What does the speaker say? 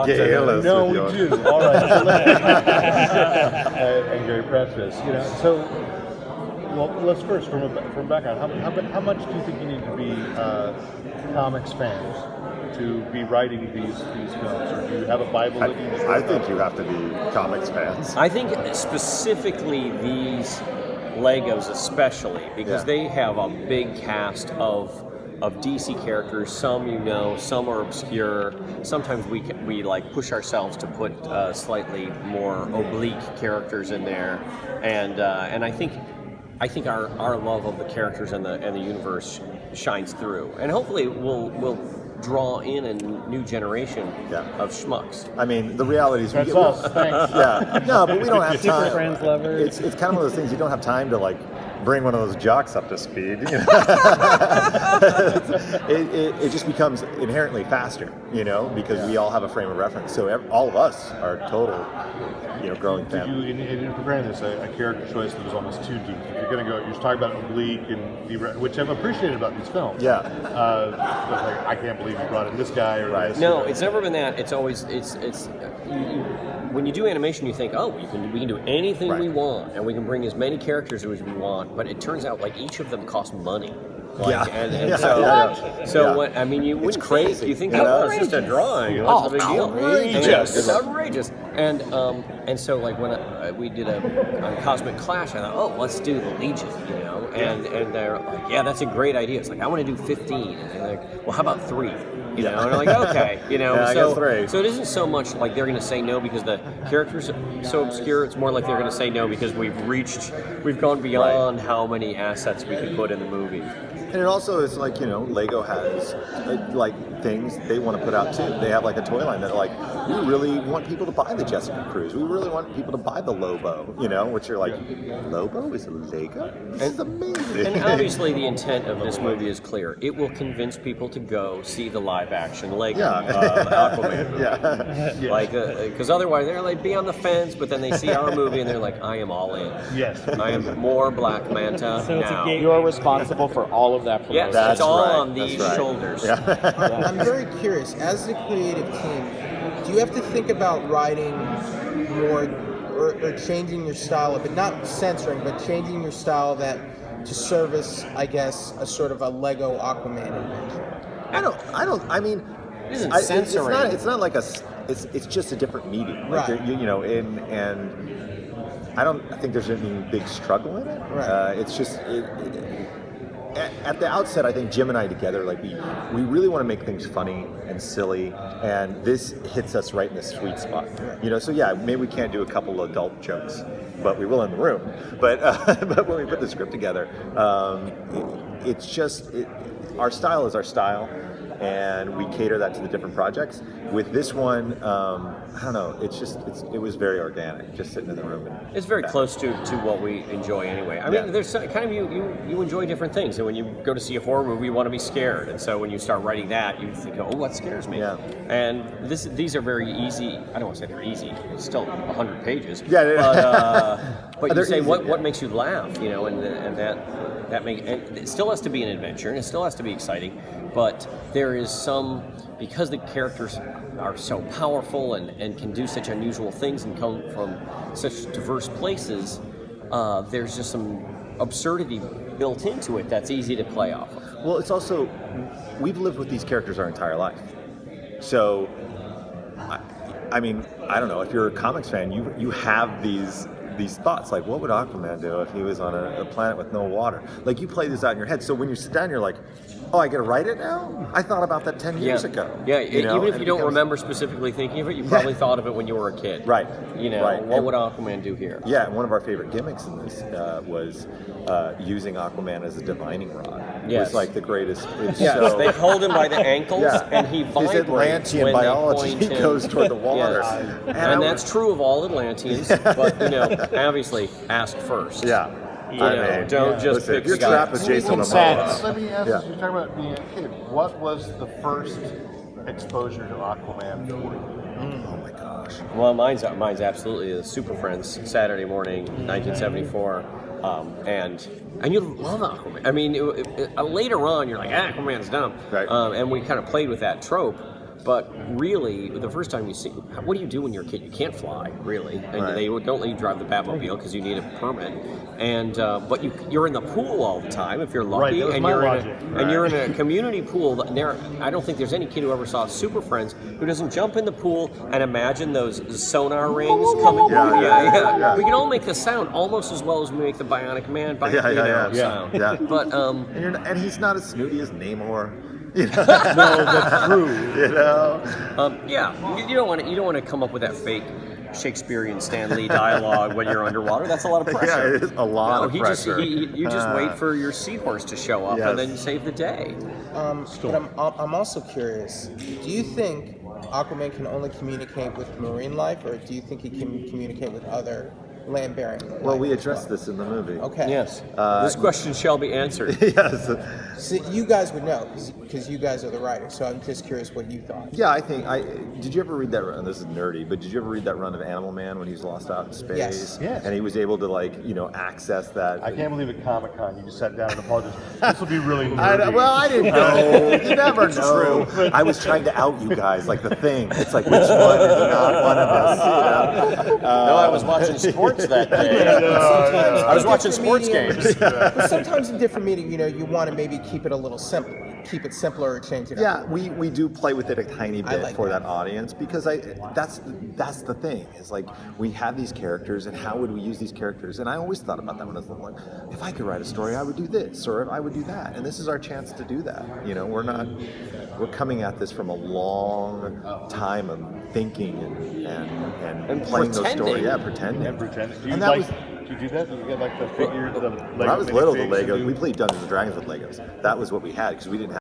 Gale us No, with we your- do. All right. And Gary Precious, so. Well, let's first from background. How much do you think you need to be comics fans to be writing these films, or do you have a Bible that you just I think you have to be comics fans. I think specifically these Legos especially, because they have a big cast of DC characters. Some some are obscure. Sometimes we like push ourselves to put slightly more oblique characters in there, and I think our love of the characters and the universe shines through, and hopefully we'll draw in a new generation of schmucks. I mean, the reality is That's us. Thanks. Yeah, no, but we don't have time. Super Friends lovers. It's kind of one of those things you don't have time to like bring one of those jocks up to speed. You know? it just becomes inherently faster, because we all have a frame of reference. So all of us are total, growing Did fans. you, in preparing this, a character choice that was almost too deep? If you're going to go, you're talking about oblique which I've appreciated about these films. Yeah. Like, I can't believe you brought in this guy or this. No, it's never been that. It's always when you do animation, you think, we can do anything we want, and we can bring as many characters as we want. But it turns out like each of them costs money. What I mean, you wouldn't crazy. think. You think, it's just a drawing. What's the big deal? It's outrageous. And so like when we did on Cosmic Clash, I thought, let's do the Legion, and they're like, that's a great idea. It's like, I want to do 15, and they're like, well, how about 3? And I'm like, okay, I got 3. So it isn't so much like they're going to say no because the character's so obscure. It's more like they're going to say no because we've gone beyond how many assets we could put in the movie. And it also is like, Lego has like things they want to put out too. They have like a toy line that like, we really want people to buy the Jessica Cruz. We really want people to buy the Lobo, which you're like, Lobo is a Lego? This is amazing. And obviously the intent of this movie is clear. It will convince people to go see the live action Lego Aquaman movie. Yes. Like, because otherwise they're like, be on the fence, but then they see our movie and they're like, I am all in. Yes. I am more Black Manta So it's a now. gate. You're responsible for all of that promotion. Yes, it's all right. on these That's right. shoulders. I'm very curious, as the creative team, do you have to think about writing more or changing your style a bit, not censoring, but changing your style to service, I guess, a sort of a Lego Aquaman invention? I mean, It isn't it's censoring. not like it's just a different medium. Like Right. and I don't think there's any big struggle in it. Right. It's just, at the outset, I think Jim and I together, like we really want to make things funny and silly, and this hits us right in the sweet spot. So maybe we can't do a couple of adult jokes, but we will in the room. But but when we put the script together, it's just our style is our style, and we cater that to the different projects. With this one, I don't know. It was very organic, just sitting in the room. It's very close to what we enjoy anyway. I mean, there's kind of you enjoy different things, and when you go to see a horror movie, you want to be scared, and so when you start writing that, you think, what scares me? Yeah. And these are very easy. I don't want to say they're easy. It's still 100 pages. But you say easy, what makes you laugh, and that it still has to be an adventure, and it still has to be exciting, but there is some, because the characters are so powerful and can do such unusual things and come from such diverse places, there's just some absurdity built into it that's easy to play off of. Well, it's also, we've lived with these characters our entire life. So, I mean, I don't know, if you're a comics fan, you have these thoughts, like, what would Aquaman do if he was on a planet with no water? Like, you play this out in your head, so when you sit down, you're like, I get to write it now? I thought about that 10 years ago. Yeah, even if you don't remember specifically thinking of it, you probably thought of it when you were a kid. Right. Right. What would Aquaman do here? Yeah, and one of our favorite gimmicks in this was using Aquaman as a divining rod. Yes. It's like the greatest. It's Yes, so, they hold him by the ankles, and he His vibrates Atlantean when biology, they point he him. goes toward the water. Yes. And that's true of all Atlanteans, but obviously ask first. Yeah. Don't just listen, pick if you're the guy. trapped with Jason Consent. Momoa. Let me ask you, you're talking about being a kid. What was the first exposure to Aquaman for you? Oh my gosh. Well, mine's absolutely the Super Friends, Saturday morning, 1974, and you love Aquaman. I mean, later on, you're like, Aquaman's dumb, Right. And we kind of played with that trope. But really, the first time you see, what do you do when you're a kid? You can't fly, really, and Right. they don't let you drive the Batmobile because you need a permit. And but you're in the pool all the time if you're lucky, Right, that was and my you're logic. and you're in a community pool. I don't think there's any kid who ever saw Super Friends who doesn't jump in the pool and imagine those sonar rings coming. Yeah. We can all make the sound almost as well as we make the Bionic Man sound. Yeah. But And he's not as snooty as Namor. You know? No, that's true. You know? you don't want to come up with that fake Shakespearean Stan Lee dialogue when you're underwater. That's a lot of pressure. Yeah, it is a lot of you pressure. just wait for your seahorse to show up Yes. and then you save the day. But I'm also curious. Do you think Aquaman can only communicate with marine life, or do you think he can communicate with other land-bearing life? Well, we addressed this in the movie. Okay. Yes. This question shall be answered. Yes. So you guys would know because you guys are the writers. So I'm just curious what you thought. Yeah, I think did you ever read that run? This is nerdy, but did you ever read that run of Animal Man when he was lost out in space? Yes. Yes. And he was able to access that. I can't believe at Comic-Con you just sat down and apologized. This will be really nerdy. I didn't know. You never know. I was trying to out you guys, like the thing. It's like, which one is not one of us? You know? No, I was watching sports that day. Sometimes I was in watching different sports mediums- games. But sometimes in different meetings, you want to maybe keep it a little simple, keep it simpler, or change it Yeah, up. we do play with it a tiny I bit like for that. that audience because that's the thing is like we have these characters and how would we use these characters, and I always thought about that when I was little. If I could write a story, I would do this, or I would do that, and this is our chance to do that. We're coming at this from a long time of thinking and playing those pretending. stories. Yeah, pretending. And pretend. Do you And that was- do you do that? Do you get like the figures, the Lego When I was little, the minifigs and Legos, do- we played Dungeons and Dragons with Legos. That was what we had because we didn't have